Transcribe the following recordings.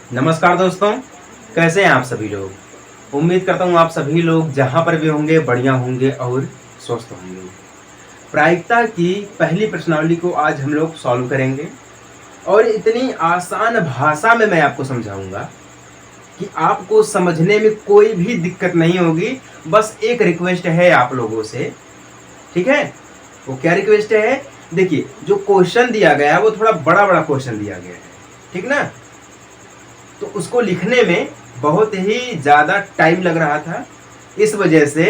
नमस्कार दोस्तों, कैसे हैं आप सभी लोग। उम्मीद करता हूँ आप सभी लोग जहाँ पर भी होंगे बढ़िया होंगे और स्वस्थ होंगे। प्रायिकता की पहली प्रश्नावली को आज हम लोग सॉल्व करेंगे और इतनी आसान भाषा में मैं आपको समझाऊंगा कि आपको समझने में कोई भी दिक्कत नहीं होगी। बस एक रिक्वेस्ट है आप लोगों से, ठीक है। वो क्या रिक्वेस्ट है? देखिए, जो क्वेश्चन दिया गया है वो थोड़ा बड़ा बड़ा क्वेश्चन दिया गया है, ठीक ना। तो उसको लिखने में बहुत ही ज़्यादा टाइम लग रहा था। इस वजह से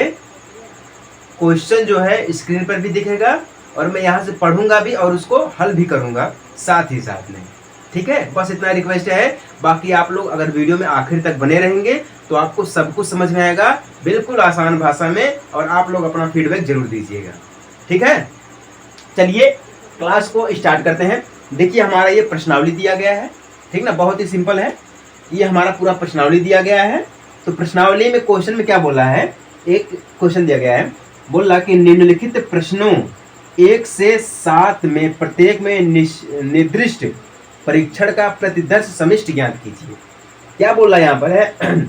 क्वेश्चन जो है स्क्रीन पर भी दिखेगा और मैं यहाँ से पढ़ूंगा भी और उसको हल भी करूंगा साथ ही साथ में, ठीक है। बस इतना रिक्वेस्ट है। बाकी आप लोग अगर वीडियो में आखिर तक बने रहेंगे तो आपको सब कुछ समझ में आएगा बिल्कुल आसान भाषा में, और आप लोग अपना फीडबैक जरूर दीजिएगा, ठीक है। चलिए क्लास को स्टार्ट करते हैं। देखिए, हमारा ये प्रश्नावली दिया गया है, ठीक ना। बहुत ही सिंपल है, ये हमारा पूरा प्रश्नावली दिया गया है। तो प्रश्नावली में क्वेश्चन में क्या बोला है, एक क्वेश्चन दिया गया है, बोला कि निम्नलिखित प्रश्नों 1 से 7 में प्रत्येक में निर्दिष्ट परीक्षण का प्रतिदर्श समिष्ट ज्ञात कीजिए। क्या बोला यहाँ पर है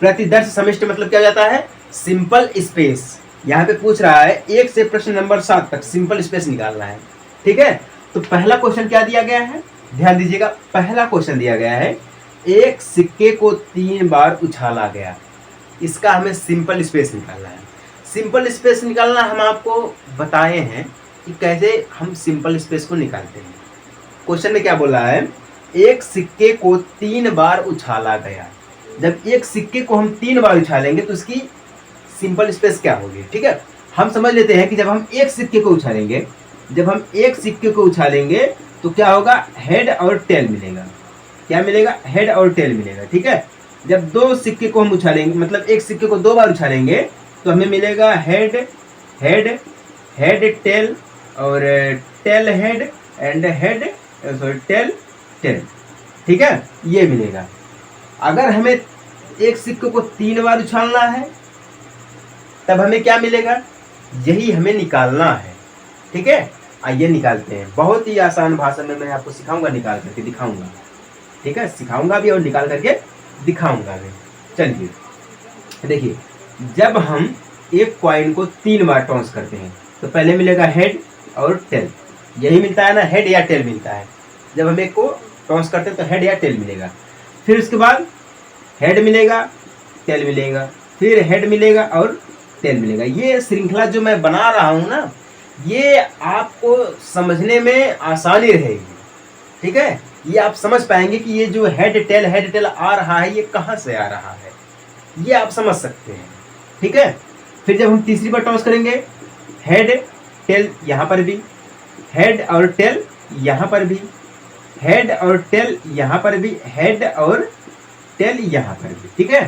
प्रतिदर्श समिष्ट मतलब क्या जाता है? Simple space. यहाँ पे पूछ रहा है 1 से प्रश्न नंबर 7 तक सिंपल स्पेस निकालना है, ठीक है। तो पहला क्वेश्चन क्या दिया गया है, ध्यान दीजिएगा। पहला क्वेश्चन दिया गया है, एक सिक्के को 3 बार उछाला गया, इसका हमें सिंपल स्पेस निकालना है। सिंपल स्पेस निकालना हम आपको बताए हैं कि कैसे हम सिंपल स्पेस को निकालते हैं। क्वेश्चन में क्या बोला है, एक सिक्के को 3 बार उछाला गया। जब एक सिक्के को हम 3 बार उछालेंगे तो उसकी सिंपल स्पेस क्या होगी, ठीक है। हम समझ लेते हैं कि जब हम एक सिक्के को उछालेंगे तो क्या होगा, हेड और टेल मिलेगा। क्या मिलेगा? हेड और टेल मिलेगा, ठीक है। जब 2 सिक्के को हम उछालेंगे, मतलब एक सिक्के को 2 बार उछालेंगे तो हमें मिलेगा हेड हेड हेड टेल और tail head and head sorry tail tail, ठीक है, ये मिलेगा। अगर हमें एक सिक्के को 3 बार उछालना है तब हमें क्या मिलेगा, यही हमें निकालना है, ठीक है। आइए निकालते हैं। बहुत ही आसान भाषा में मैं आपको सिखाऊंगा, निकाल करके दिखाऊंगा, ठीक है। सिखाऊंगा भी और निकाल करके दिखाऊंगा भी। चलिए देखिए, जब हम एक कॉइन को 3 बार टॉस करते हैं तो पहले मिलेगा हेड और टेल, यही मिलता है ना, हेड या टेल मिलता है। जब हम एक को टॉस करते हैं तो हेड या टेल मिलेगा, फिर उसके बाद हेड मिलेगा, टेल मिलेगा, फिर हेड मिलेगा और टेल मिलेगा। ये श्रृंखला जो मैं बना रहा हूँ ना, ये आपको समझने में आसानी रहेगी, ठीक है। ये आप समझ पाएंगे कि ये जो हेड टेल आ रहा है ये कहाँ से आ रहा है, ये आप समझ सकते हैं, ठीक है। फिर जब हम तीसरी बार टॉस करेंगे, हेड टेल यहाँ पर भी, हेड और टेल यहाँ पर भी, हेड और टेल यहाँ पर भी, हेड और टेल यहाँ पर भी, ठीक है।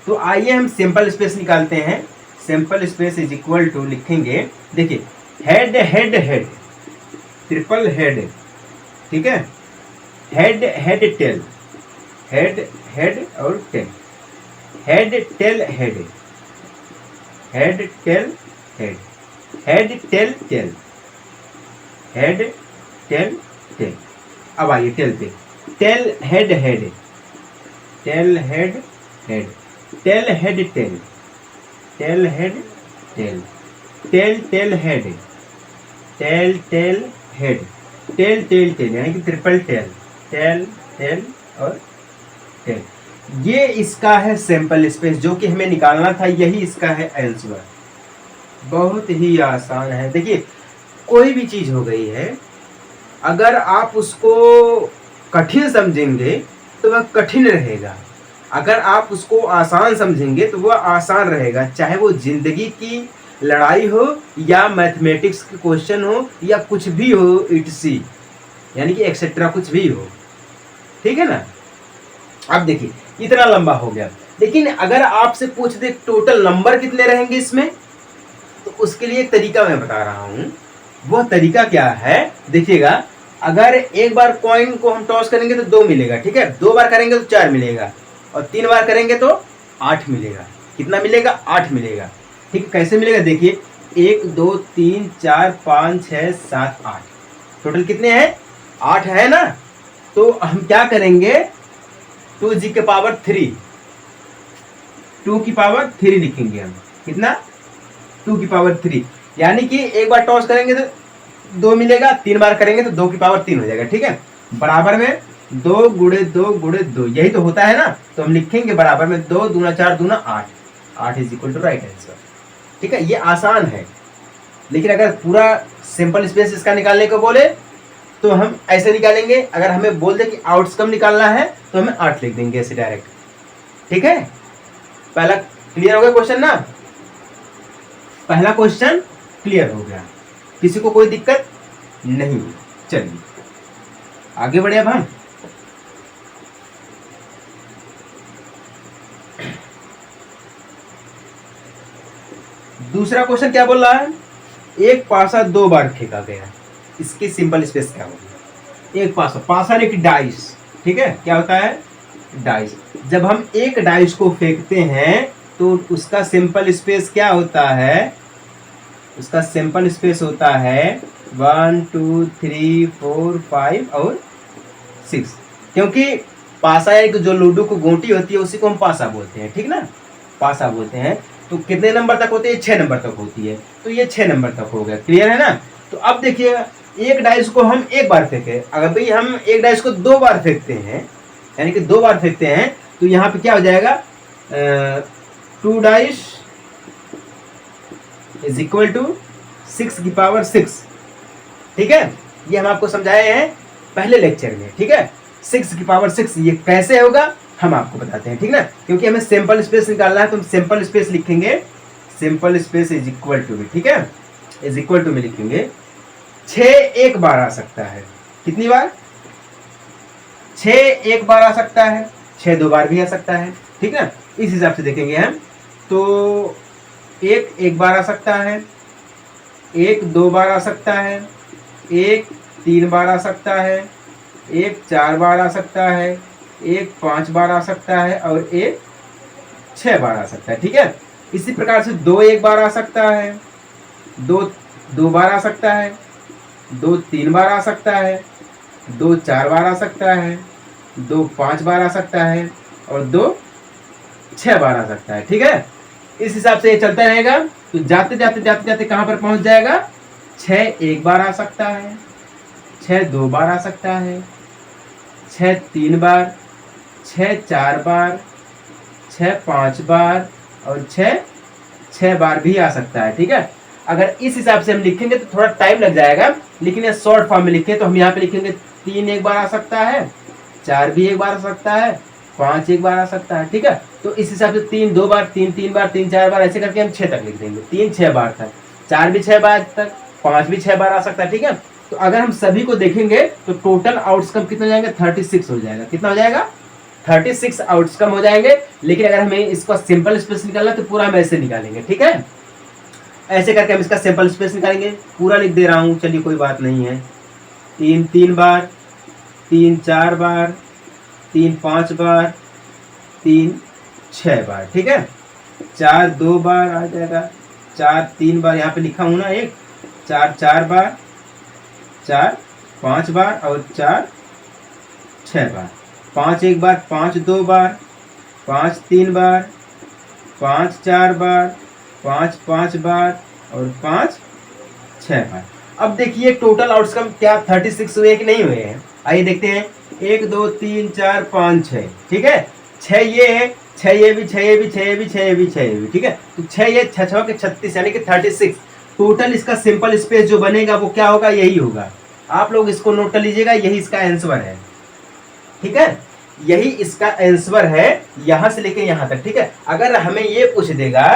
तो आइए हम सिंपल स्पेस निकालते हैं। Simple space is equal to लिखेंगे, देखिए, head head head triple head, ठीक है, head head tail, head head और tail, head tail head, head tail head, head tail tail, head tail tail. अब आइए टेल पे, tail head head, tail head head, tail head tail, tail head tail, tail tail head, tail tail head, tail tail tail, यानी कि triple tail, tail tail और tell. ये इसका है simple space जो कि हमें निकालना था, यही इसका है आंसर। बहुत ही आसान है। देखिए, कोई भी चीज हो गई है, अगर आप उसको कठिन समझेंगे तो वह कठिन रहेगा, अगर आप उसको आसान समझेंगे तो वह आसान रहेगा। चाहे वो जिंदगी की लड़ाई हो या मैथमेटिक्स के क्वेश्चन हो या कुछ भी हो, इट्सी यानी कि एक्सेट्रा कुछ भी हो, ठीक है ना। अब देखिए, इतना लंबा हो गया, लेकिन अगर आपसे पूछ दे टोटल नंबर कितने रहेंगे इसमें, तो उसके लिए एक तरीका मैं बता रहा हूं। वह तरीका क्या है, देखिएगा। अगर एक बार कॉइन को हम टॉस करेंगे तो 2 मिलेगा, ठीक है। 2 बार करेंगे तो 4 मिलेगा, और 3 बार करेंगे तो 8 मिलेगा। कितना मिलेगा? 8 मिलेगा, ठीक है। कैसे मिलेगा? देखिए, 1 2 3 4 5 6 7 8, टोटल कितने हैं? 8 है ना। तो हम क्या करेंगे, 2 2 की पावर 3 लिखेंगे हम। कितना? 2 की पावर 3, यानी कि एक बार टॉस करेंगे तो 2 मिलेगा, 3 बार करेंगे तो 2 की पावर 3 हो जाएगा। ठीक है, बराबर में 2 गुणे 2 गुणे 2, यही तो होता है ना। तो हम लिखेंगे बराबर में 2 दूना 4 दूना 8, 8 is equal to right answer. ठीक है, ये आसान है, लेकिन अगर पूरा सिंपल स्पेस इसका निकालने को बोले तो हम ऐसे निकालेंगे। अगर हमें बोल दे कि आउटकम निकालना है तो हमें 8 लिख देंगे ऐसे डायरेक्ट। ठीक है, पहला क्लियर हो गया क्वेश्चन ना? पहला क्वेश्चन क्लियर हो गया, किसी को कोई दिक्कत नहीं? चलिए आगे बढ़े अब हम। दूसरा क्वेश्चन क्या बोल रहा है? एक पासा 2 बार फेंका गया, इसकी सिंपल स्पेस क्या होगी? एक पासा, पासा नहीं कि डाइस। ठीक है, क्या होता है? डाइस। जब हम एक डाइस को फेंकते हैं तो उसका सिंपल स्पेस क्या होता है? उसका सिंपल स्पेस होता है 1 2 3 4 5 और 6, क्योंकि पासा यानी कि जो लूडो को गोटी होती है उसी को हम पासा बोलते हैं। ठीक ना, पासा बोलते हैं। तो कितने नंबर तक होते हैं? 6 नंबर तक होती है, तो ये 6 नंबर तक हो गया। क्लियर है ना? तो अब देखिएगा, एक डाइस को हम एक बार फेंके, अगर भाई हम एक डाइस को 2 बार फेंकते हैं, यानी कि 2 बार फेंकते हैं, तो यहाँ पे क्या हो जाएगा? 2 डाइस इज इक्वल टू 6 की पावर 6। ठीक है, ये हम आपको समझाए हैं पहले लेक्चर में। ठीक है, 6 की पावर 6 ये कैसे होगा हम आपको बताते हैं। ठीक ना, क्योंकि हमें सिंपल स्पेस निकालना है तो हम सिंपल स्पेस लिखेंगे, simple space is equal to में। ठीक है, इज इक्वल टू में लिखेंगे 6 एक बार आ सकता है। कितनी बार? 6 एक बार आ सकता है, 6 2 बार भी आ सकता है। ठीक है, इस हिसाब से देखेंगे हम। तो एक बार आ सकता है, 1 2 बार आ सकता है, 1 3 बार आ सकता है, 1 4 बार आ सकता है, 1 5 बार आ सकता है और 1 6 बार आ सकता है। ठीक है, इसी प्रकार से 2 1 बार आ सकता है, 2 2 बार आ सकता है, 2 3 बार आ सकता है, 2 4 बार आ सकता है, 2 5 बार आ सकता है और 2 6 बार आ सकता है। ठीक है, इस हिसाब से ये चलता रहेगा। तो जाते जाते जाते जाते कहां पर पहुंच जाएगा? 6 एक बार आ सकता है, 6 2 बार आ सकता है, 6 3 बार, 6 4 बार, 6 5 बार और 6 6 बार भी आ सकता है। ठीक है, अगर इस हिसाब से हम लिखेंगे तो थोड़ा टाइम लग जाएगा, लेकिन ये शॉर्ट फॉर्म में लिखें तो हम यहाँ पे लिखेंगे 3 एक बार आ सकता है, 4 भी एक बार आ सकता है, 5 एक बार आ सकता है। ठीक है, तो इस हिसाब से 3 2 बार, 3 3 बार, 3 4 बार, ऐसे करके हम 6 तक लिख देंगे। 3 6 बार तक, 4 भी 6 बार तक, 5 भी 6 बार आ सकता है। ठीक है, तो अगर हम सभी को देखेंगे तो टोटल आउटकम कितना हो जाएगा? 36 हो जाएगा। कितना हो जाएगा? 36 आउटकम हो जाएंगे। लेकिन अगर हमें इसका सिंपल स्पेस निकालना तो पूरा हम ऐसे निकालेंगे। ठीक है, ऐसे करके हम इसका सिंपल स्पेस निकालेंगे। पूरा लिख दे रहा हूँ, चलिए कोई बात नहीं है। 3 3 बार, 3 4 बार, 3 5 बार, 3 6 बार। ठीक है, 4 2 बार आ जाएगा, 4 3 बार यहाँ पे लिखा हूँ ना, 1 4 4 बार, 4 5 बार और 4 6 बार, 5 एक बार, 5 2 बार, 5 3 बार, 5 4 बार, 5 5 बार और 5 6 बार। अब देखिए टोटल आउटकम क्या 36 हुए कि नहीं हुए हैं? आइए देखते हैं। 1 2 3 4 5 6। ठीक है, 6 ये है, 6 ये भी, 6 ये भी, 6 ये भी, 6 ये भी, 6 ये भी। ठीक है, तो 6 ये 6 6 के 36 यानी कि 36। टोटल इसका सिंपल स्पेस जो बनेगा वो क्या होगा? यही होगा। आप लोग इसको नोट कर लीजिएगा, यही इसका आंसर है। ठीक है, यही इसका आंसर है, यहां से लेके यहां तक। ठीक है, अगर हमें ये पूछ देगा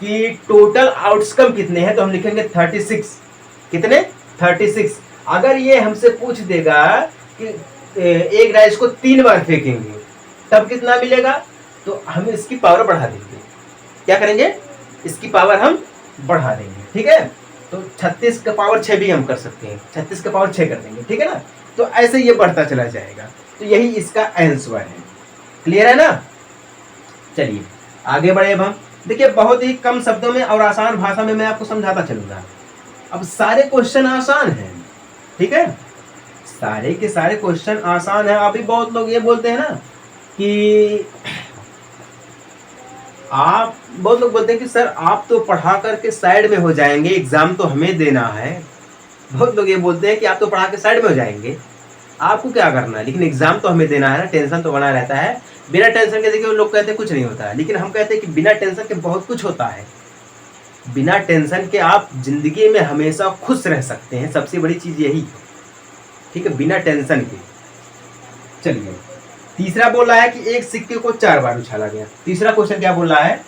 कि टोटल आउटकम कितने हैं तो हम लिखेंगे 36। कितने? 36। अगर ये हमसे पूछ देगा कि एक डाइस को 3 बार फेंकेंगे तब कितना मिलेगा, तो हम इसकी पावर बढ़ा देंगे। क्या करेंगे? इसकी पावर हम बढ़ा देंगे। ठीक है, तो 36 का पावर 6 भी हम कर सकते हैं, 36 का पावर 6 कर देंगे। ठीक है ना, तो ऐसे ये बढ़ता चला जाएगा। तो यही इसका आंसर है। क्लियर है ना? चलिए आगे बढ़े अब हम। देखिए बहुत ही कम शब्दों में और आसान भाषा में मैं आपको समझाता चलूंगा। अब सारे क्वेश्चन आसान हैं। ठीक है, सारे के सारे क्वेश्चन आसान है। अभी बहुत लोग ये बोलते हैं ना कि आप, बहुत लोग बोलते हैं कि सर आप तो पढ़ा करके साइड में हो जाएंगे, एग्जाम तो हमें देना है। बहुत लोग ये बोलते हैं कि आप तो पढ़ा के साइड में हो जाएंगे, आपको क्या करना है, लेकिन एग्जाम तो हमें देना है ना, टेंशन तो बना रहता है। बिना टेंशन के देखिए लोग कहते हैं कुछ नहीं होता है, लेकिन हम कहते हैं कि बिना टेंशन के बहुत कुछ होता है। बिना टेंशन के आप जिंदगी में हमेशा खुश रह सकते हैं, सबसे बड़ी चीज यही है, ठीक है, बिना टेंशन के। चलिए तीसरा बोल रहा है कि एक सिक्के को 4 बार उछाला गया। तीसरा क्वेश्चन क्या बोल रहा है,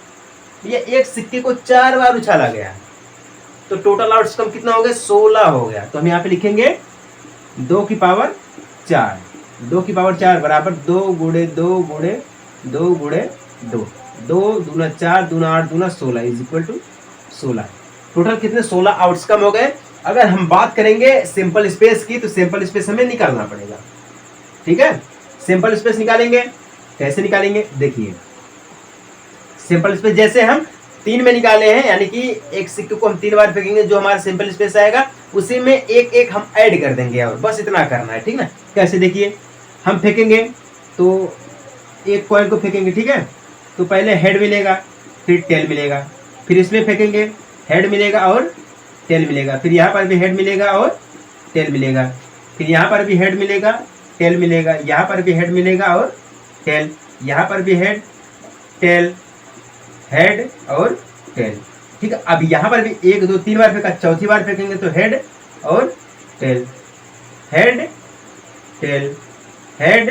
ये एक सिक्के को 4 बार उछाला गया, तो टोटल आउटकम कितना हो गया, 16 हो गया। तो हम यहाँ पे लिखेंगे 2 की पावर 4, 2 की पावर 4 बराबर 2 गुणे 2 गुणे 2 गुणे 2, 2 दूना 4 दूना 8 दूना 16 इज इक्वल टू 16। टोटल कितने, 16 आउटकम हो गए। अगर हम बात करेंगे सिंपल स्पेस की, तो सिंपल स्पेस हमें निकालना पड़ेगा, ठीक है। सिंपल स्पेस निकालेंगे, कैसे निकालेंगे, देखिए सिंपल स्पेस जैसे हम 3 में निकाले हैं, यानी कि एक सिक्के को हम 3 बार फेंकेंगे, जो हमारा सिंपल स्पेस आएगा उसी में एक एक हम ऐड कर देंगे, और बस इतना करना है, ठीक ना। कैसे, देखिए हम फेंकेंगे तो एक कॉइन को फेंकेंगे, ठीक है, तो पहले हेड मिलेगा, फिर टेल मिलेगा, फिर इसमें फेंकेंगे, हेड मिलेगा और टेल मिलेगा, फिर यहाँ पर भी हेड मिलेगा और टेल मिलेगा, फिर यहाँ पर भी हेड मिलेगा, टेल मिलेगा, यहाँ पर भी हेड मिलेगा और टेल, यहाँ पर भी हेड टेल, हेड और टेल, ठीक है। अब यहाँ पर भी 1 2 3 बार फेंका, चौथी बार फेंकेंगे तो हेड और tail, head tail, head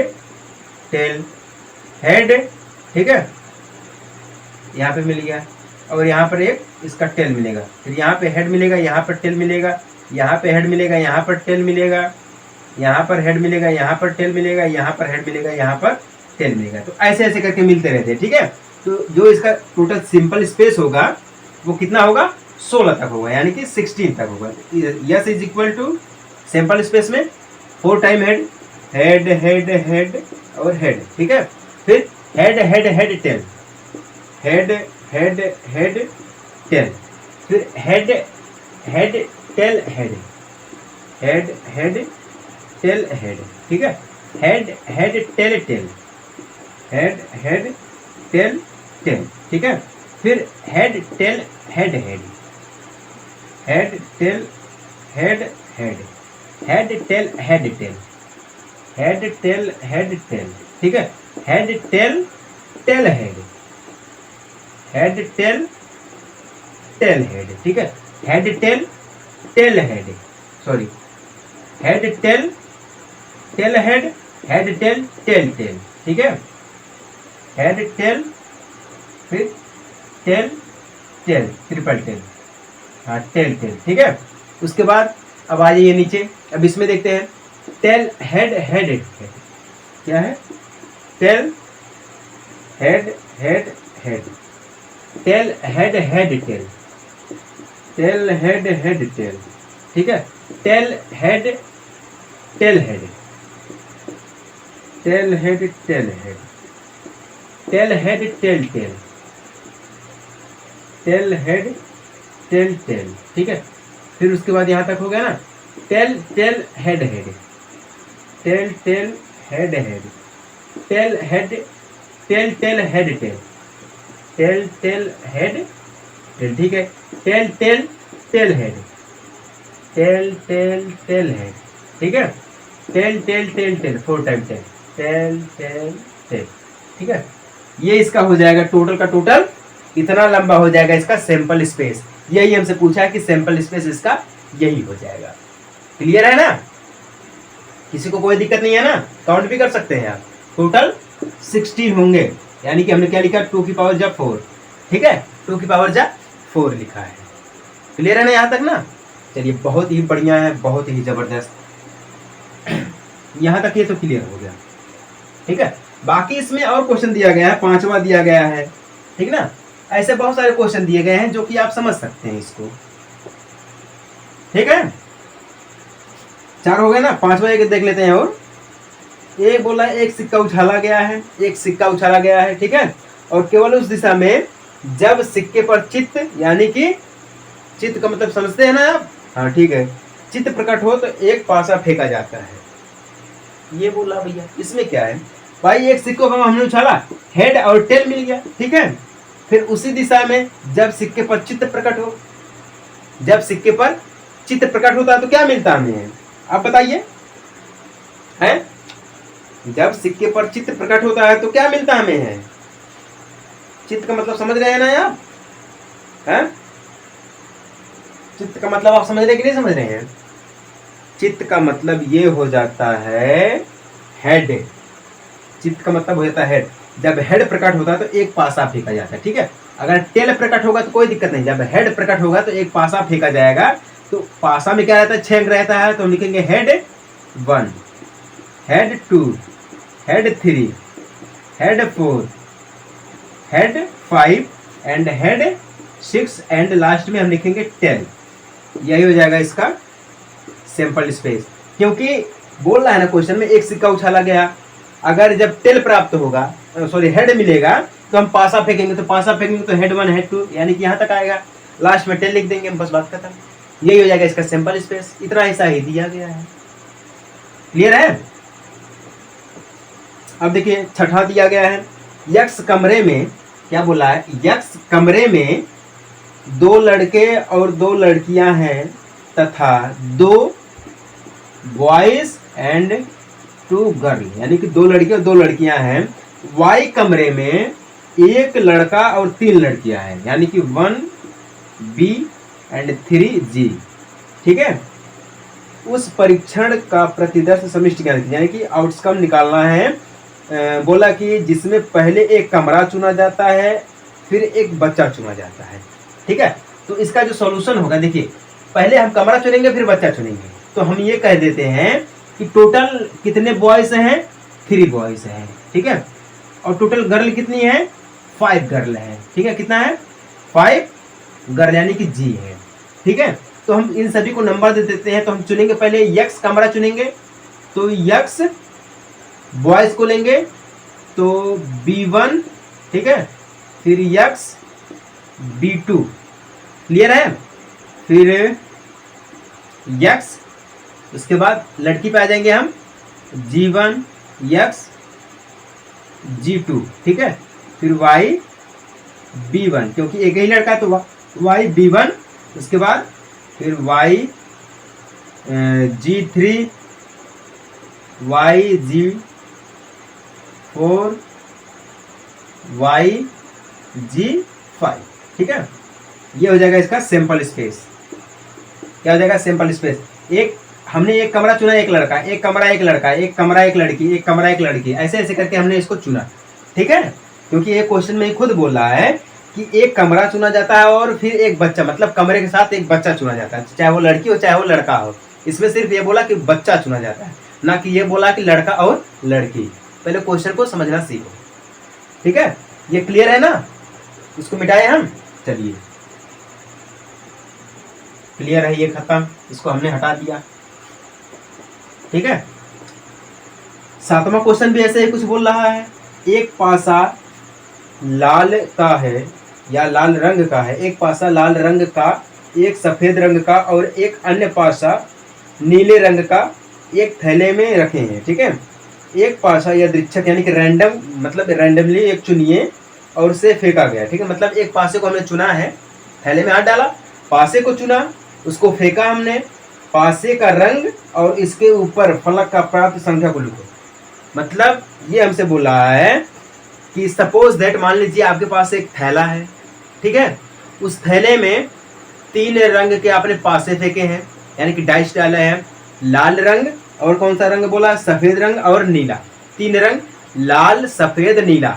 tail, head, ठीक है, यहाँ पे मिल गया, और यहाँ पर एक इसका टेल मिलेगा, फिर यहाँ पे हेड मिलेगा, यहाँ पर टेल मिलेगा, यहाँ पे हेड मिलेगा, यहाँ पर टेल मिलेगा, यहाँ पर हेड मिलेगा, यहाँ पर टेल मिलेगा, यहाँ पर हेड मिलेगा, यहाँ पर टेल मिलेगा। तो ऐसे ऐसे करके मिलते रहते हैं, ठीक है। तो जो इसका टोटल सिंपल स्पेस होगा वो कितना होगा, 16 तक होगा, यानी कि 16 तक होगा। S is equal to simple space में 4 time head, head head head और हेड, ठीक है। फिर head head head tail, head head head tail, फिर head head tail head, head head tail head, ठीक है, head head tail tail, head head tail tail, ठीक है, फिर head tail head head, head tail head head, head tail head tail, head tail head tail, ठीक है, head tail tail head, head tail tail head, ठीक है, head tail tail head, sorry, head tail tail head, head tail tail tail, ठीक है, head tail, फिर tail tail, triple tail, हाँ tail tail, ठीक है। उसके बाद अब आ जाइए नीचे, अब इसमें देखते हैं टेल हेड हेड हेड, क्या है, tail head head head, tail head head tail, tail head head tail, ठीक है, tail head tail head, tail head tail head, tail head tail tail, tail head tail tail, ठीक है। फिर उसके बाद यहाँ तक हो गया ना, tail tail head head, tail tail head head, tail head tail tail head tail, tail tail head tail, ठीक है, tail tail tail head, tail tail tail head, ठीक है, tail tail tail tail, 4 time tail, tail tail tail, ठीक है। ये इसका हो जाएगा टोटल का टोटल, इतना लंबा हो जाएगा इसका सैंपल स्पेस। यही हमसे पूछा है कि सैंपल स्पेस इसका यही हो जाएगा। क्लियर है ना, किसी को कोई दिक्कत नहीं है ना, काउंट भी कर सकते हैं आप। टोटल 16 होंगे, यानी कि हमने क्या लिखा, 2 की पावर जा 4, ठीक है, 2 की पावर जा 4 लिखा है। क्लियर है ना यहाँ तक ना, चलिए बहुत ही बढ़िया है, बहुत ही जबरदस्त। यहाँ तक ये तो क्लियर हो गया, ठीक है। बाकी इसमें और क्वेश्चन दिया गया है, 5वां दिया गया है, ठीक ना। ऐसे बहुत सारे क्वेश्चन दिए गए हैं जो कि आप समझ सकते हैं इसको, ठीक है। 4 हो गए ना, 5वां एक देख लेते हैं। और एक बोला एक सिक्का उछाला गया है, एक सिक्का उछाला गया है, ठीक है, और केवल उस दिशा में जब सिक्के पर चित्त, यानी कि चित्त का मतलब समझते हैं ना आप, हाँ ठीक है, चित्त प्रकट हो तो एक पासा फेंका जाता है। ये बोला भैया, इसमें क्या है, भाई एक सिक्के को हमने उछाला, हेड और टेल मिल गया, ठीक है। फिर उसी दिशा में जब सिक्के पर चित्र प्रकट हो, जब सिक्के पर चित्र प्रकट होता है तो क्या मिलता हमें, आप बताइए, है? जब सिक्के पर चित्र प्रकट होता है तो क्या मिलता हमें है? चित्र का मतलब समझ रहे हैं ना आप, हैं? चित्र का मतलब आप समझ रहे हैं कि नहीं समझ रहे हैं? चित्र का मतलब ये हो जाता है हेड। चित्र का मतलब हो जाता है हेड। जब हेड प्रकट होता है तो एक पासा फेंका जाता है, ठीक है। अगर टेल प्रकट होगा तो कोई दिक्कत नहीं, जब हेड प्रकट होगा तो एक पासा फेंका जाएगा। तो पासा में क्या रहता है, 6 अंक रहता है, तो हम लिखेंगे head 1, head 2, head 3, head 4, head 5 and head 6 and last में हम लिखेंगे टेल। यही हो जाएगा इसका सैंपल स्पेस। क्योंकि बोल रहा है ना क्वेश्चन में, एक सिक्का उछाला गया, अगर जब टेल प्राप्त होगा, सॉरी हेड मिलेगा, तो हम पासा फेंकेंगे, तो पासा फेंकेंगे तो हेड 1 हेड 2 यानी कि यहाँ तक आएगा, लास्ट में टेल लिख देंगे, बस बात खत्म। यही हो जाएगा इसका सैंपल स्पेस। इतना हिस्सा ही दिया गया है। क्लियर है? अब देखिए छठा दिया गया है, यक्स कमरे में, क्या बोला है, यक्स कमरे में 2 लड़के और 2 लड़कियां हैं तथा 2 बॉयज एंड 2 गर्ल, यानी कि 2 लड़के और 2 लड़कियां हैं। वाई कमरे में 1 लड़का और 3 लड़कियां हैं, यानी कि 1B एंड 3G, ठीक है। उस परीक्षण का प्रतिदर्श समिष्टि ज्ञान, यानी कि आउटकम निकालना है। बोला कि जिसमें पहले एक कमरा चुना जाता है, फिर एक बच्चा चुना जाता है, ठीक है। तो इसका जो सॉल्यूशन होगा, देखिए पहले हम कमरा चुनेंगे फिर बच्चा चुनेंगे, तो हम ये कह देते हैं कि टोटल कितने बॉयज हैं, 3 बॉयज हैं, ठीक है। और टोटल गर्ल कितनी है, 5 गर्ल है, ठीक है। कितना है, 5 गर्ल, यानी कि G है, ठीक है। तो हम इन सभी को नंबर दे देते हैं। तो हम चुनेंगे पहले यक्स कमरा चुनेंगे, तो यक्स बॉयज को लेंगे तो B1, ठीक है, फिर यक्स B2, क्लियर है। फिर यक्स, उसके बाद लड़की पे आ जाएंगे हम, G1 यक्स G2, ठीक है। फिर Y B1, क्योंकि एक ही लड़का है तो Y B1, उसके बाद फिर Y G3, Y G4, Y G5, ठीक है। ये हो जाएगा इसका सैंपल स्पेस। क्या हो जाएगा, सैंपल स्पेस। हमने एक कमरा चुना, एक लड़का, एक कमरा एक लड़का, एक कमरा एक लड़की, एक कमरा एक लड़की, ऐसे ऐसे करके हमने इसको चुना, ठीक है। क्योंकि ये क्वेश्चन में खुद बोल रहा है कि एक कमरा चुना जाता है और फिर एक बच्चा, मतलब कमरे के साथ एक बच्चा चुना जाता है, चाहे वो लड़की हो चाहे वो लड़का हो। इसमें सिर्फ ये बोला कि बच्चा चुना जाता है, ना कि ये बोला कि लड़का और लड़की। पहले क्वेश्चन को समझना सीखो, ठीक है। ये क्लियर है ना? इसको मिटाए हम, चलिए क्लियर है, ये खत्म, इसको हमने हटा दिया, ठीक है। 7वां क्वेश्चन भी ऐसे ही कुछ बोल रहा है। एक पासा लाल का है या लाल रंग का है, एक पासा लाल रंग का, एक सफेद रंग का और एक अन्य पासा नीले रंग का एक थैले में रखे हैं, ठीक है। एक पासा यादृच्छिक यानी कि रैंडम, मतलब रैंडमली एक चुनिए और उसे फेंका गया, ठीक है। मतलब एक पासे को हमने चुना है, थैले में हाथ डाला, पासे को चुना, उसको फेंका हमने, पासे का रंग और इसके ऊपर फलक का प्राप्त संख्या को लिखो। मतलब ये हमसे बोल रहा है कि सपोज दैट, मान लीजिए आपके पास एक थैला है, ठीक है। उस थैले में 3 रंग के आपने पासे फेंके हैं, यानी कि डाइस डाले हैं, लाल रंग और कौन सा रंग बोला, सफेद रंग और नीला। 3 रंग, लाल सफेद नीला,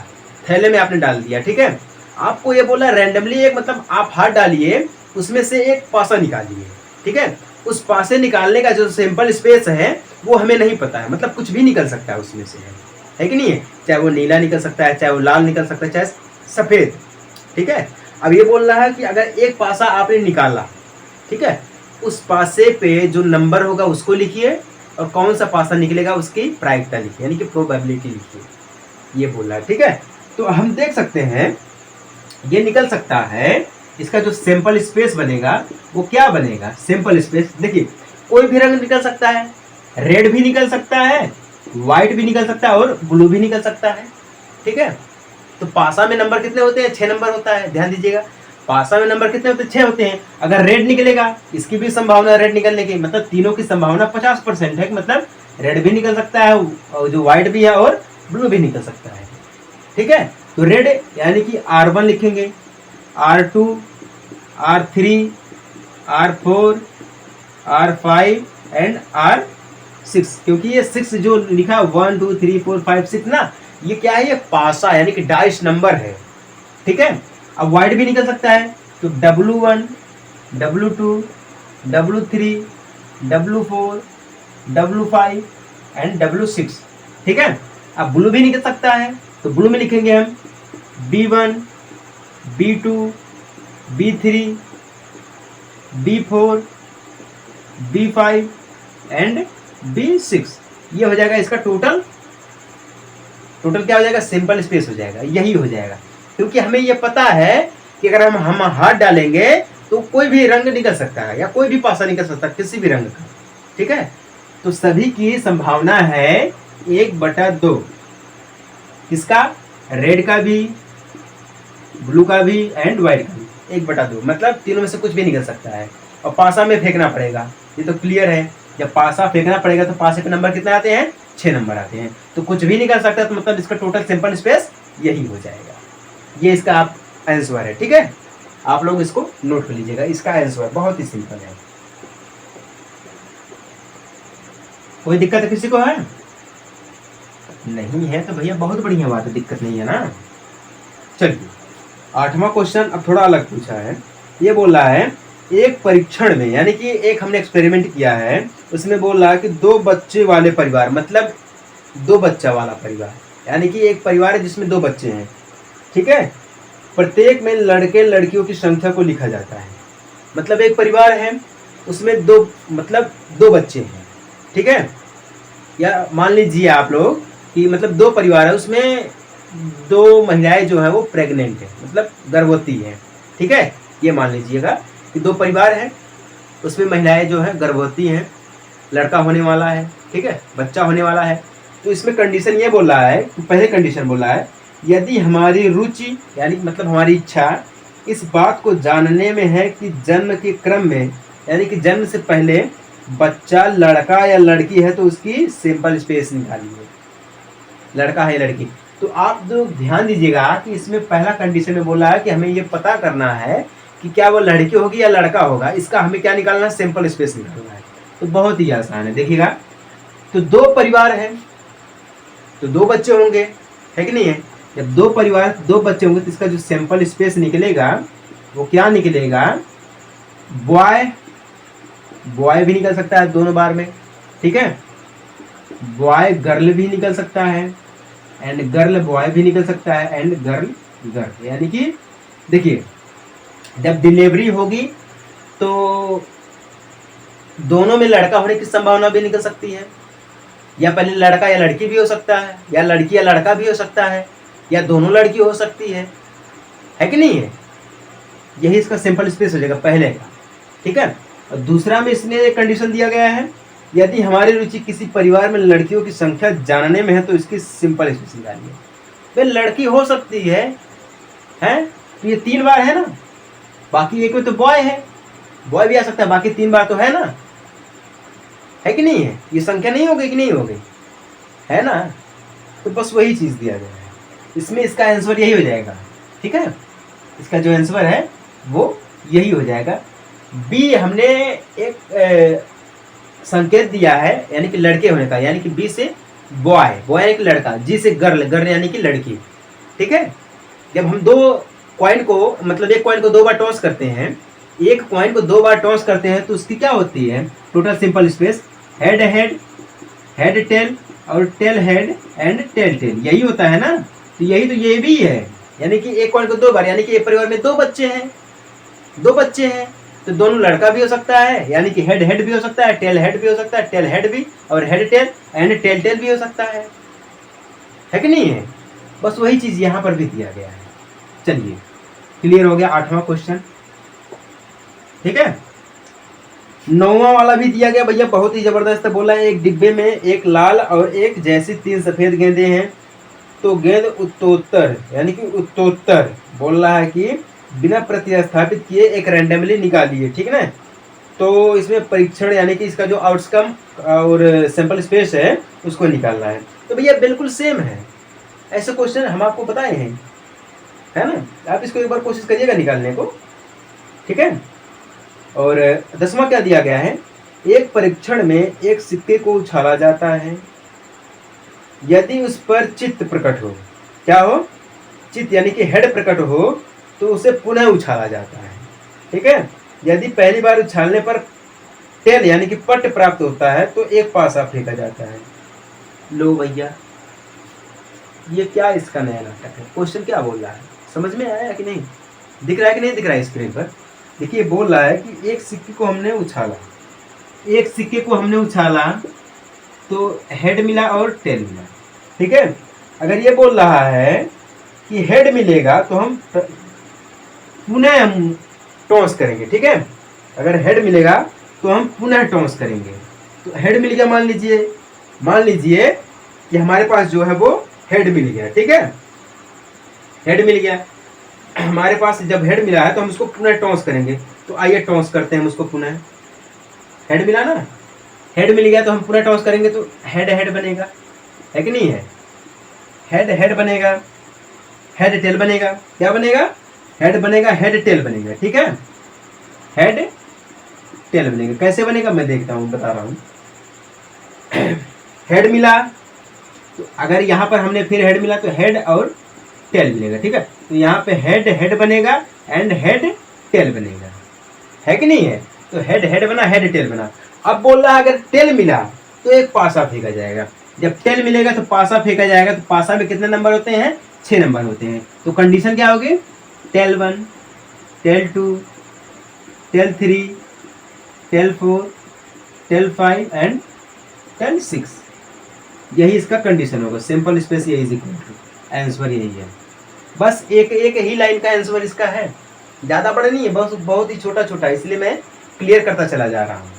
थैले में आपने डाल दिया, ठीक है। आपको ये बोला रैंडमली एक, मतलब आप हाथ डालिए, उसमें से एक पासा निकालिए, ठीक है। उस पासे निकालने का जो सैंपल स्पेस है वो हमें नहीं पता है, मतलब कुछ भी निकल सकता है उसमें से, है कि नहीं है। चाहे वो नीला निकल सकता है, चाहे वो लाल निकल सकता है, चाहे सफेद, ठीक है। अब ये बोल रहा है कि अगर एक पासा आपने निकाला, ठीक है, उस पासे पे जो नंबर होगा उसको लिखिए और कौन सा पासा निकलेगा उसकी प्रायिकता लिखिए, यानी कि प्रोबेबिलिटी लिखिए, ये बोल रहा है, ठीक है। तो हम देख सकते हैं ये निकल सकता है, इसका जो सैंपल स्पेस बनेगा वो क्या बनेगा, सैंपल स्पेस। देखिए कोई भी रंग निकल सकता है, रेड भी निकल सकता है, व्हाइट भी निकल सकता है और ब्लू भी निकल सकता है, ठीक है। तो पासा में नंबर कितने होते हैं? 6 नंबर होता है, ध्यान दीजिएगा। पासा में नंबर कितने होते हैं? 6 होते हैं। अगर रेड निकलेगा, इसकी भी संभावना रेड निकलने की, मतलब तीनों की संभावना 50% है, मतलब रेड भी निकल सकता है और जो व्हाइट भी है और ब्लू भी निकल सकता है, ठीक है। तो रेड यानी कि R1 लिखेंगे, R2, R3, R4, R5 and R6, क्योंकि ये 6 जो लिखा 1 2 3 4 5 6 ना, ये क्या है? ये पासा यानी कि डाइस नंबर है, ठीक है। अब वाइड भी निकल सकता है, तो W1, W2, W3, W4, W5 and W6, ठीक है। अब ब्लू भी निकल सकता है, तो ब्लू में लिखेंगे हम B1, B2, B3, B4, B5 and B6। ये हो जाएगा इसका टोटल क्या हो जाएगा? सिंपल स्पेस हो जाएगा, यही हो जाएगा। क्योंकि हमें ये पता है कि अगर हम हाथ डालेंगे तो कोई भी रंग निकल सकता है या कोई भी पासा निकल सकता है, किसी भी रंग का, ठीक है। तो सभी की संभावना है 1/2, किसका? रेड का भी, ब्लू का भी एंड व्हाइट का भी 1/2, मतलब तीनों में से कुछ भी निकल सकता है। और पासा में फेंकना पड़ेगा, ये तो क्लियर है। जब पासा फेंकना पड़ेगा तो पासे पे नंबर कितने आते हैं? 6 नंबर आते हैं। तो कुछ भी निकल सकता है, तो मतलब इसका टोटल सिंपल स्पेस यही हो जाएगा। ये इसका आप आंसर है, ठीक है। आप लोग इसको नोट कर लीजिएगा, इसका आंसर बहुत ही सिंपल है। कोई दिक्कत किसी को है? नहीं है तो भैया बहुत बढ़िया बात है, दिक्कत नहीं है ना। चलिए 8वां क्वेश्चन अब थोड़ा अलग पूछा है। ये बोल रहा है एक परीक्षण में, यानी कि एक हमने एक्सपेरिमेंट किया है, उसमें बोल रहा है कि 2 बच्चे वाले परिवार, मतलब 2 बच्चा वाला परिवार, यानी कि एक परिवार है जिसमें 2 बच्चे हैं, ठीक है। प्रत्येक में लड़के लड़कियों की संख्या को लिखा जाता है। मतलब एक परिवार है, उसमें 2 मतलब 2 बच्चे हैं, ठीक है। या मान लीजिए आप लोग कि मतलब 2 परिवार है, उसमें 2 महिलाएं जो है वो प्रेग्नेंट है, मतलब गर्भवती है, ठीक है। ये मान लीजिएगा कि 2 परिवार है, उसमें महिलाएं जो है गर्भवती हैं, लड़का होने वाला है, ठीक है, बच्चा होने वाला है। तो इसमें कंडीशन ये बोल रहा है, तो पहले कंडीशन बोल रहा है, यदि हमारी रुचि यानी मतलब हमारी इच्छा इस बात को जानने में है कि जन्म के क्रम में, यानी कि जन्म से पहले बच्चा लड़का या लड़की है, तो उसकी सिंपल स्पेस निकालिए, लड़का है लड़की। तो आप जो ध्यान दीजिएगा कि इसमें पहला कंडीशन में बोला है कि हमें ये पता करना है कि क्या वो लड़की होगी या लड़का होगा, इसका हमें क्या निकालना है? सिंपल स्पेस निकालना है। तो बहुत ही आसान है, देखिएगा। तो 2 परिवार है तो 2 बच्चे होंगे, है कि नहीं है। जब 2 परिवार 2 बच्चे होंगे तो इसका जो सिंपल स्पेस निकलेगा वो क्या निकलेगा? बॉय भी निकल सकता है दोनों बार में, ठीक है। बॉय गर्ल भी निकल सकता है एंड गर्ल बॉय भी निकल सकता है एंड गर्ल गर्ल, यानी कि देखिए जब डिलीवरी होगी तो दोनों में लड़का होने की संभावना भी निकल सकती है, या पहले लड़का या लड़की भी हो सकता है, या लड़की या लड़का भी हो सकता है, या दोनों लड़की हो सकती है कि नहीं है। यही इसका सिंपल स्पेस हो जाएगा पहले का, ठीक है। और दूसरा में इसमें एक कंडीशन दिया गया है, यदि हमारी रुचि किसी परिवार में लड़कियों की संख्या जानने में है तो इसकी सिंपल स्पेस निकालिए। भाई लड़की हो सकती है तो ये 3 बार है ना, बाकी एक में तो बॉय है, बॉय भी आ सकता है, बाकी 3 बार तो है ना, है कि नहीं है। ये संख्या नहीं हो गई कि नहीं हो गई, है ना। तो बस वही चीज़ दिया गया है इसमें, इसका आंसर यही हो जाएगा, ठीक है। इसका जो आंसर है वो यही हो जाएगा। बी हमने एक संकेत दिया है, यानी कि लड़के होने का, यानी कि बी से बॉय, बॉय यानी कि लड़का, जी से गर्ल, गर्ल यानी कि लड़की, ठीक है। जब हम 2 कॉइन को मतलब एक कॉइन को 2 बार टॉस करते हैं, एक कॉइन को 2 बार टॉस करते हैं तो उसकी क्या होती है? Total simple space head head, head tail और tail head and tail tail, यही होता है ना। तो यही तो ये भी है, यानी कि एक कॉइन को 2 बार, यानी कि एक परिवार में 2 बच्चे हैं, 2 बच्चे हैं तो दोनों लड़का भी हो सकता है, यानी कि हेड हेड भी हो सकता है, टेल हेड भी हो सकता है, टेल हेड भी, और head tail and tail tail भी हो सकता है कि नहीं है। बस वही चीज यहाँ पर भी दिया गया है। चलिए क्लियर हो गया 8वां क्वेश्चन, ठीक है। 9वां वाला भी दिया गया भैया, बहुत ही जबरदस्त बोला है। एक डिब्बे में एक लाल और एक जैसी 3 सफेद गेंदें हैं, तो गेंद उत्तरोत्तर यानी कि उत्तरोत्तर बोल रहा है कि बिना प्रतिस्थापित किए एक रैंडमली निकालिए, ठीक है ना। तो इसमें परीक्षण यानी कि इसका जो आउटकम और सैंपल स्पेस है उसको निकालना है। तो भैया बिल्कुल सेम है, ऐसे क्वेश्चन हम आपको बताए हैं, है ना। आप इसको एक बार कोशिश करिएगा निकालने को, ठीक है। और 10वां क्या दिया गया है, एक परीक्षण में एक सिक्के को उछाला जाता है, यदि उस पर चित्त प्रकट हो, क्या हो, चित्त यानी कि हेड प्रकट हो, तो उसे पुनः उछाला जाता है, ठीक है। यदि पहली बार उछालने पर टेल यानी कि पट प्राप्त होता है तो एक पासा फेंका जाता है। लो भैया, ये क्या इसका नया नाटक है, क्वेश्चन क्या बोल रहा है, समझ में आया कि नहीं, दिख रहा है कि नहीं दिख रहा है स्क्रीन पर। देखिए बोल रहा है कि एक सिक्के को हमने उछाला, एक सिक्के को हमने उछाला तो हेड मिला और टेल मिला, ठीक है। अगर ये बोल रहा है कि हेड मिलेगा तो हम पुनः हम टॉस करेंगे, ठीक है। अगर हेड मिलेगा तो हम पुनः टॉस करेंगे। तो हेड मिल गया, मान लीजिए कि हमारे पास जो है वो हेड मिल गया, ठीक है। हेड मिल गया हमारे पास, जब हेड मिला है तो हम उसको पुनः टॉस करेंगे। तो आइए टॉस करते हैं हम उसको पुनः। हेड मिला ना, हेड मिल गया तो हम पुनः टॉस करेंगे तो हेड हेड बनेगा, है कि नहीं है। हेड हेड बनेगा, हेड टेल बनेगा, क्या बनेगा, हेड बनेगा, हेड टेल बनेगा, ठीक है। हेड टेल बनेगा, कैसे बनेगा मैं देखता हूँ, बता रहा हूँ। हेड मिला तो अगर यहाँ पर हमने फिर हेड मिला तो हेड और टेल मिलेगा, ठीक है। तो यहाँ पे हेड हेड बनेगा एंड हेड टेल बनेगा, है कि नहीं है। तो हेड हेड बना, हेड टेल बना। अब बोल रहा है अगर टेल मिला तो एक पासा फेंका जाएगा। जब टेल मिलेगा तो पासा फेंका जाएगा। तो पासा में कितने नंबर होते हैं, 6 नंबर होते हैं। तो कंडीशन क्या होगी, tail 1, tail 2, tail 3, tail 4, tail 5 and tail 6। यही इसका कंडीशन होगा। सिंपल स्पेस ये इज इक्वल टू, आंसर यही है। बस एक ही लाइन का आंसर इसका है, ज़्यादा बड़ा नहीं है, बस बहुत ही छोटा छोटा, इसलिए मैं क्लियर करता चला जा रहा हूँ,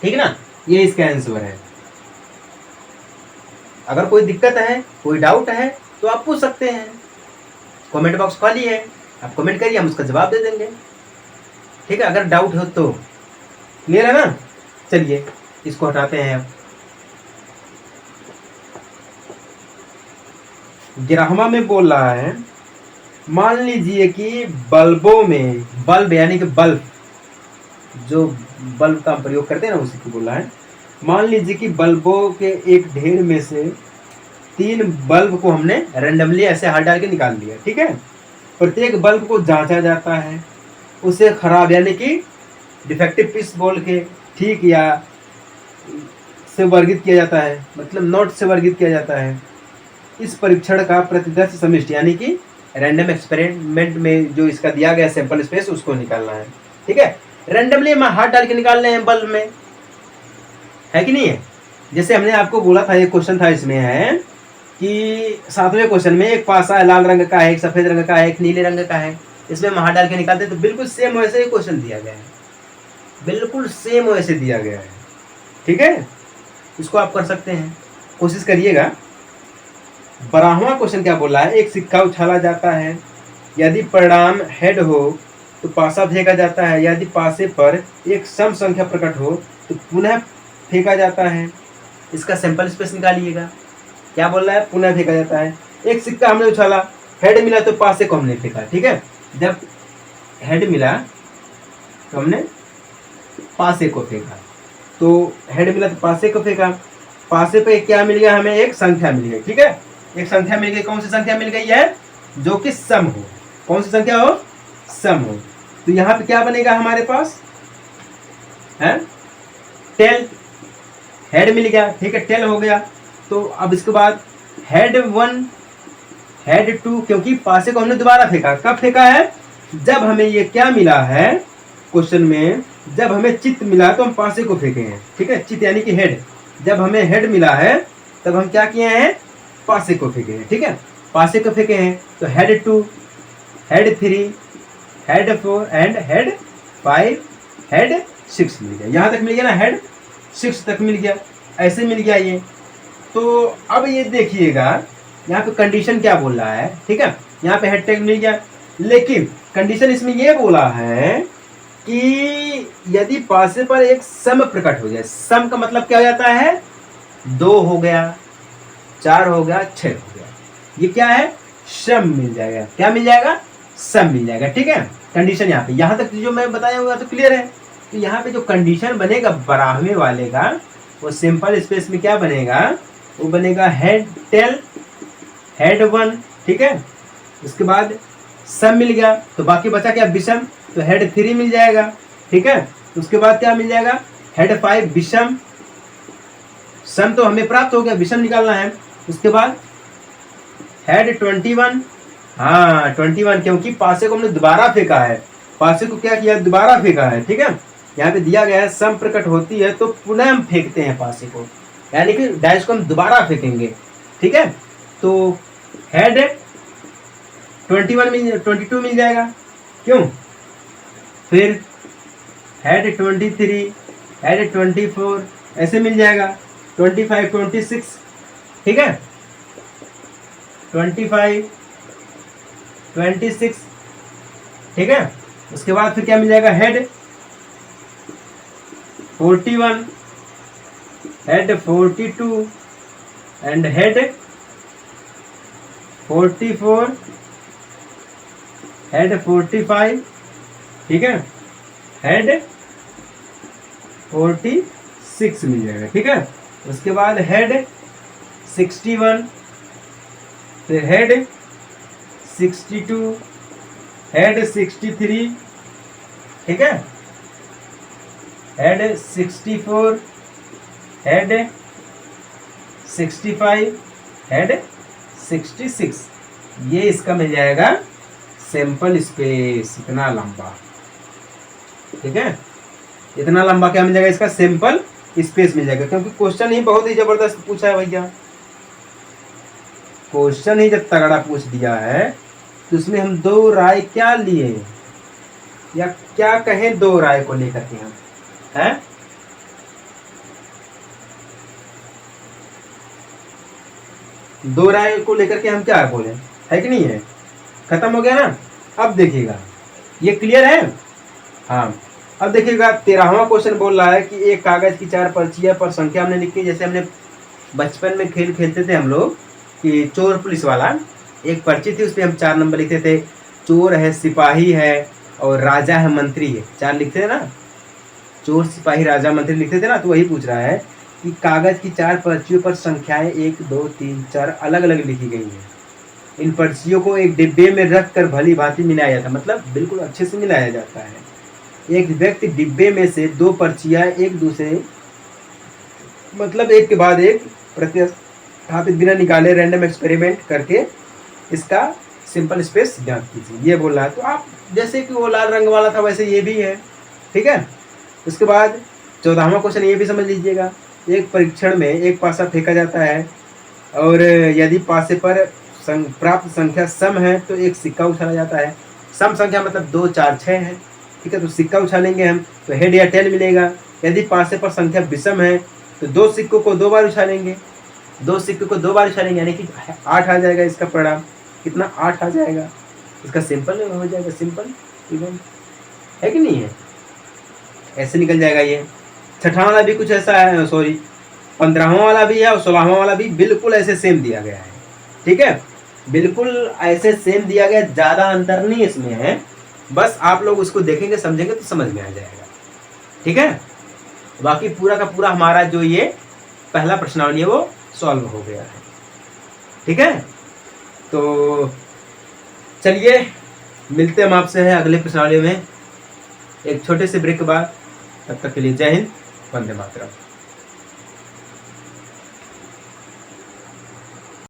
ठीक है ना। ये इसका आंसर है। अगर कोई दिक्कत है, कोई डाउट है तो आप पूछ सकते हैं, कमेंट बॉक्स खाली है, आप कमेंट करिए, हम उसका जवाब दे देंगे, ठीक है। अगर डाउट हो तो, क्लियर है ना। चलिए इसको हटाते हैं। 11वां में बोल रहा है, मान लीजिए कि बल्बों में, बल्ब यानी कि बल्ब, जो बल्ब का प्रयोग करते हैं ना उसी को बोला है। मान लीजिए कि बल्बों के एक ढेर में से 3 बल्ब को हमने रैंडमली ऐसे हाथ डाल के निकाल लिया, ठीक है। प्रत्येक बल्ब को जांचा जाता है, उसे खराब यानी कि डिफेक्टिव पीस बोल के ठीक या से वर्गित किया जाता है, मतलब नॉट से वर्गित किया जाता है। इस परीक्षण का प्रतिदर्श समिष्टि यानी कि रैंडम एक्सपेरिमेंट में जो इसका दिया गया सैंपल स्पेस उसको निकालना है, ठीक है। रैंडमली हम हाथ डाल के निकाल रहे हैं बल्ब में, है कि नहीं है। जैसे हमने आपको बोला था, एक क्वेश्चन था इसमें है कि 7वें क्वेश्चन में एक पासा लाल रंग का है, एक सफेद रंग का है, एक नीले रंग का है, इसमें हम हाथ डाल के निकालते हैं। तो बिल्कुल सेम वैसे ही क्वेश्चन दिया गया है, बिल्कुल सेम वैसे दिया गया है, ठीक है। इसको आप कर सकते हैं, कोशिश करिएगा। 12वां क्वेश्चन क्या बोला है, एक सिक्का उछाला जाता है, यदि परिणाम हेड हो तो पासा फेंका जाता है, यदि पासे पर एक सम संख्या प्रकट हो तो पुनः फेंका जाता है। इसका सैंपल स्पेस निकालिएगा। क्या बोल रहा है, पुनः फेंका जाता है। एक सिक्का हमने उछाला, हेड मिला तो पासे को हमने फेंका, ठीक है। जब हेड मिला तो हमने पासे को फेंका, तो हेड मिला तो पासे को फेंका। पासे पे क्या मिल गया, हमें एक संख्या मिल गई, ठीक है। एक संख्या मिल गई, कौन सी संख्या मिल गई है, जो कि सम हो। कौन सी संख्या हो, सम हो। तो यहाँ पे क्या बनेगा हमारे पास है, टेल। हेड मिल गया, ठीक है, टेल हो गया। तो अब इसके बाद हेड 1, हेड 2, क्योंकि पासे को हमने दोबारा फेंका। कब फेंका है, जब हमें ये क्या मिला है क्वेश्चन में, जब हमें चित्त मिला तो हम पासे को फेंके हैं, ठीक है। चित्त यानी कि हेड, जब हमें हेड मिला है तब हम क्या किए हैं, पासे को फेंके हैं, ठीक है। पासे को फेंके हैं तो head 2, head 3, head 4 and head 5, head 6 मिल गया, यहाँ तक मिल गया ना, हेड 6 तक मिल गया, ऐसे मिल गया ये। तो अब ये देखिएगा यहाँ पे कंडीशन क्या बोल रहा है, ठीक है, यहाँ पे हेड टैग मिल गया, लेकिन कंडीशन इसमें ये बोला है कि यदि पासे पर एक सम प्रकट हो जाए, सम का मतलब क्या हो जाता है, 2 हो गया, 4 हो गया, 6 हो गया, ये क्या है, सम मिल जाएगा, क्या मिल जाएगा, सम मिल जाएगा, ठीक है। कंडीशन यहाँ तक जो मैं बताया हुआ तो क्लियर है। तो यहाँ पे जो कंडीशन बनेगा बारहवें वाले का, वो सिंपल स्पेस में क्या बनेगा, वो बनेगा हेड टेल, हेड 1, ठीक है। उसके बाद सम मिल गया, तो बाकी बचा क्या, विषम, तो हेड 3 मिल जाएगा, ठीक है। उसके बाद क्या मिल जाएगा, हेड 5 विषम, सम तो हमें प्राप्त हो गया, विषम निकालना है। उसके बाद हेड 21, हाँ 21, क्योंकि पासे को हमने दोबारा फेंका है, पासे को क्या किया, दोबारा फेंका है, ठीक है। यहाँ पे दिया गया है सम प्रकट होती है तो पुनः हम फेंकते हैं पासे को, यानी कि डैश को हम दोबारा फेंकेंगे, ठीक है। तो हेड 22 मिल जाएगा, क्यों, फिर हेड 23, हेड 24 ऐसे मिल जाएगा, 25, 26, ठीक है, 25, 26, ठीक है। उसके बाद फिर क्या मिल जाएगा, head 41, head 42 and head 44, head 45, ठीक है, हेड 46 मिल जाएगा, ठीक है। उसके बाद हेड 61, फिर हेड 62, हेड 63, ठीक है, हेड 64, हेड 65, हेड 66, ये इसका मिल जाएगा सिंपल स्पेस, इतना लंबा, ठीक है, इतना लंबा क्या मिल जाएगा, इसका सिंपल स्पेस मिल जाएगा, क्योंकि क्वेश्चन ही बहुत ही जबरदस्त पूछा है भैया, क्वेश्चन ही जब तगड़ा पूछ दिया है तो उसमें हम दो राय क्या लिए, या क्या कहें, दो राय को लेकर के हम हैं, दो राय को लेकर के हम क्या बोले, है कि नहीं है, खत्म हो गया ना। अब देखिएगा, ये क्लियर है, हाँ। अब देखिएगा 13वां क्वेश्चन बोल रहा है कि एक कागज की 4 पर्चियां पर संख्या हमने लिखी, जैसे हमने बचपन में खेल खेलते थे हम लोग कि चोर पुलिस वाला, एक पर्ची थी, उस पर हम 4 नंबर लिखते थे, चोर है, सिपाही है और राजा है, मंत्री है, 4 लिखते थे ना, चोर सिपाही राजा मंत्री लिखते थे ना। तो वही पूछ रहा है कि कागज की 4 पर्चियों पर संख्याएं 1 2 3 4 अलग अलग लिखी गई हैं, इन पर्चियों को एक डिब्बे में रख कर भली भांति मिलाया जाता है, मतलब बिल्कुल अच्छे से मिलाया जाता है। एक व्यक्ति डिब्बे में से 2 पर्चियां एक दूसरे, मतलब एक के बाद एक प्रतिस्थापित बिना निकाले रैंडम एक्सपेरिमेंट करके इसका सिंपल स्पेस ज्ञात कीजिए, ये बोल रहा है। तो आप जैसे कि वो लाल रंग वाला था वैसे ये भी है, ठीक है। उसके बाद 14वां क्वेश्चन ये भी समझ लीजिएगा, एक परीक्षण में एक पासा फेंका जाता है और यदि पासे पर प्राप्त संख्या सम है तो एक सिक्का उछाला जाता है, सम संख्या मतलब 2 4 6 है, ठीक है। तो सिक्का उछालेंगे हम तो हेड या टेल मिलेगा। यदि पासे पर संख्या विषम है तो 2 सिक्कों को 2 बार उछालेंगे, 2 सिक्कों को 2 बार उछालेंगे, यानी कि 8 आ जाएगा इसका परिणाम, कितना 8 आ जाएगा, इसका सिंपल हो जाएगा, सिंपल इवन, है कि नहीं है, ऐसे निकल जाएगा ये। 6वां वाला भी कुछ ऐसा है, सॉरी 15वां वाला भी है और 16वां वाला भी बिल्कुल ऐसे सेम दिया गया है, ठीक है, बिल्कुल ऐसे सेम दिया गया, ज़्यादा अंतर नहीं इसमें है, बस आप लोग उसको देखेंगे समझेंगे तो समझ में आ जाएगा, ठीक है। बाकी पूरा का पूरा हमारा जो ये पहला प्रश्नावली है वो सॉल्व हो गया है, ठीक है। तो चलिए मिलते हम आपसे है अगले प्रश्नावली में एक छोटे से ब्रेक के बाद, तब तक के लिए जय हिंद, वंदे मातरम।